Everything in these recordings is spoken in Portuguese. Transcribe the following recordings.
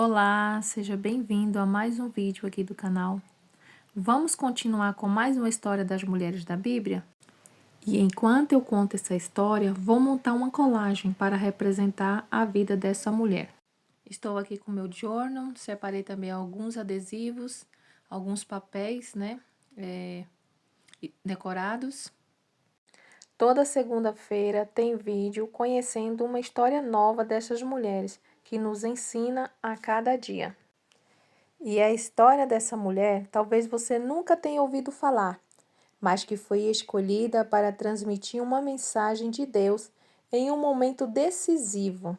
Olá, seja bem-vindo a mais um vídeo aqui do canal. Vamos continuar com mais uma história das mulheres da Bíblia? E enquanto eu conto essa história, vou montar uma colagem para representar a vida dessa mulher. Estou aqui com meu journal, separei também alguns adesivos, alguns papéis, decorados. Toda segunda-feira tem vídeo conhecendo uma história nova dessas mulheres que nos ensina a cada dia. E a história dessa mulher talvez você nunca tenha ouvido falar, mas que foi escolhida para transmitir uma mensagem de Deus em um momento decisivo.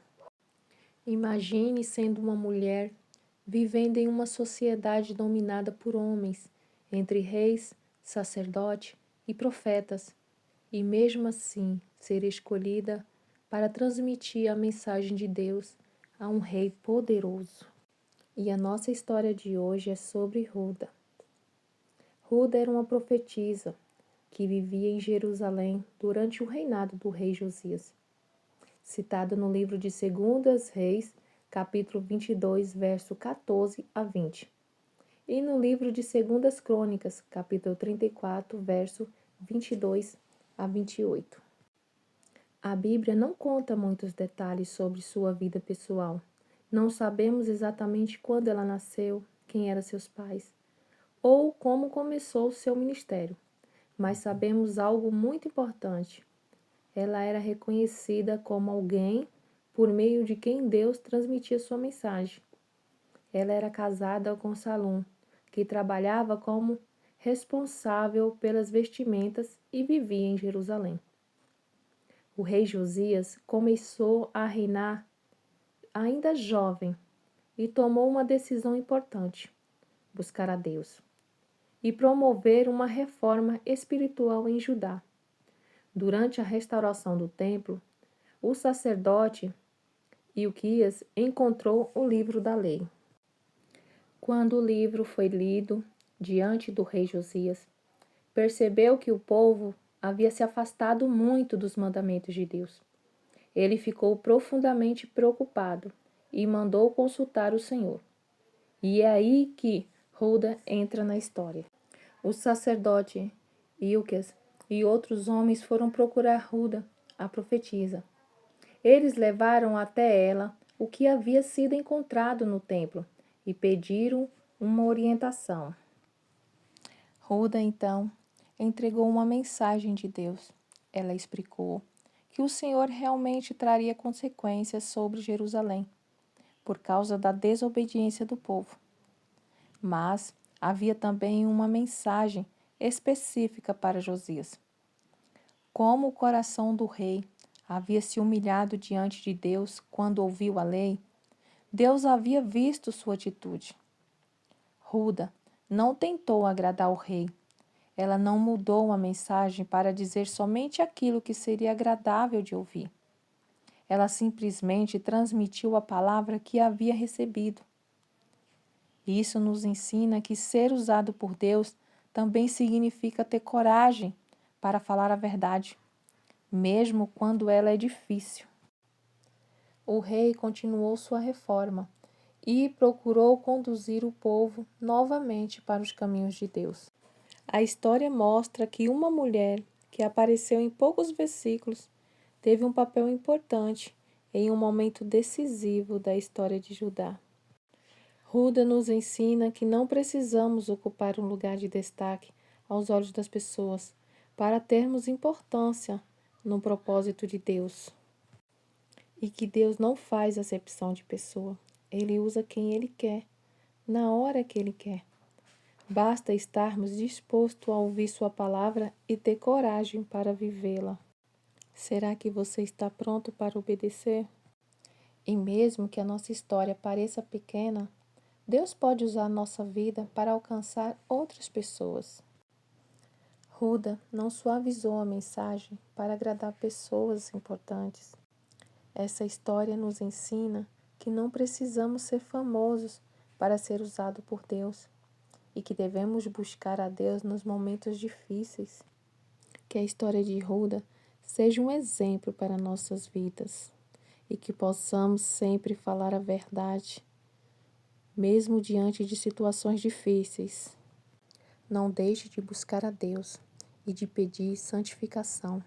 Imagine sendo uma mulher vivendo em uma sociedade dominada por homens, entre reis, sacerdotes e profetas, e mesmo assim ser escolhida para transmitir a mensagem de Deus a um rei poderoso. E a nossa história de hoje é sobre Ruda. Ruda era uma profetisa que vivia em Jerusalém durante o reinado do rei Josias, citada no livro de 2 Reis, capítulo 22, verso 14 a 20, e no livro de 2 Crônicas, capítulo 34, verso 22 a 28. A Bíblia não conta muitos detalhes sobre sua vida pessoal. Não sabemos exatamente quando ela nasceu, quem eram seus pais, ou como começou seu ministério, mas sabemos algo muito importante. Ela era reconhecida como alguém por meio de quem Deus transmitia sua mensagem. Ela era casada com Salum, que trabalhava como responsável pelas vestimentas e vivia em Jerusalém. O rei Josias começou a reinar ainda jovem e tomou uma decisão importante: buscar a Deus e promover uma reforma espiritual em Judá. Durante a restauração do templo, o sacerdote Ilquias encontrou o livro da lei. Quando o livro foi lido diante do rei Josias, percebeu que o povo havia se afastado muito dos mandamentos de Deus. Ele ficou profundamente preocupado e mandou consultar o Senhor. E é aí que Ruda entra na história. O sacerdote Ilquias e outros homens foram procurar Ruda, a profetisa. Eles levaram até ela o que havia sido encontrado no templo e pediram uma orientação. Ruda, então, entregou uma mensagem de Deus. Ela explicou que o Senhor realmente traria consequências sobre Jerusalém por causa da desobediência do povo. Mas havia também uma mensagem específica para Josias. Como o coração do rei havia se humilhado diante de Deus quando ouviu a lei, Deus havia visto sua atitude. Ruda não tentou agradar o rei. Ela não mudou a mensagem para dizer somente aquilo que seria agradável de ouvir. Ela simplesmente transmitiu a palavra que havia recebido. Isso nos ensina que ser usado por Deus também significa ter coragem para falar a verdade, mesmo quando ela é difícil. O rei continuou sua reforma e procurou conduzir o povo novamente para os caminhos de Deus. A história mostra que uma mulher que apareceu em poucos versículos teve um papel importante em um momento decisivo da história de Judá. Ruda nos ensina que não precisamos ocupar um lugar de destaque aos olhos das pessoas para termos importância no propósito de Deus. E que Deus não faz acepção de pessoa. Ele usa quem Ele quer, na hora que Ele quer. Basta estarmos dispostos a ouvir Sua palavra e ter coragem para vivê-la. Será que você está pronto para obedecer? E mesmo que a nossa história pareça pequena, Deus pode usar a nossa vida para alcançar outras pessoas. Ruda não suavizou a mensagem para agradar pessoas importantes. Essa história nos ensina que não precisamos ser famosos para ser usado por Deus e que devemos buscar a Deus nos momentos difíceis. Que a história de Ruda seja um exemplo para nossas vidas e que possamos sempre falar a verdade, mesmo diante de situações difíceis. Não deixe de buscar a Deus e de pedir santificação,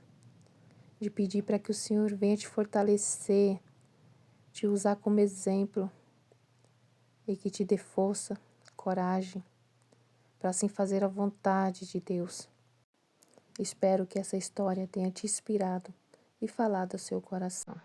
de pedir para que o Senhor venha te fortalecer, te usar como exemplo e que te dê força, coragem, para assim fazer a vontade de Deus. Espero que essa história tenha te inspirado e falado ao seu coração.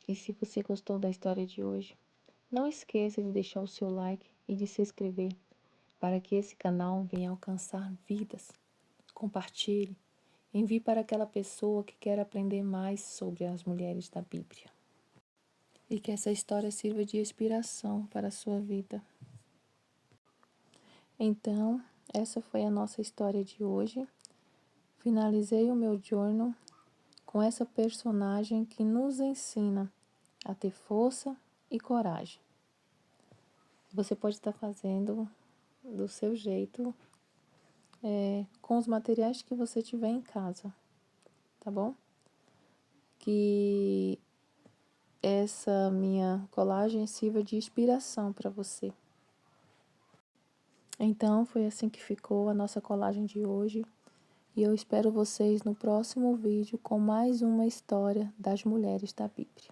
E se você gostou da história de hoje, não esqueça de deixar o seu like e de se inscrever para que esse canal venha alcançar vidas. Compartilhe, envie para aquela pessoa que quer aprender mais sobre as mulheres da Bíblia. E que essa história sirva de inspiração para a sua vida. Então, essa foi a nossa história de hoje. Finalizei o meu journal com essa personagem que nos ensina a ter força e coragem. Você pode estar fazendo do seu jeito, com os materiais que você tiver em casa, tá bom? Que essa minha colagem sirva de inspiração para você. Então, foi assim que ficou a nossa colagem de hoje. E eu espero vocês no próximo vídeo com mais uma história das mulheres da Bíblia.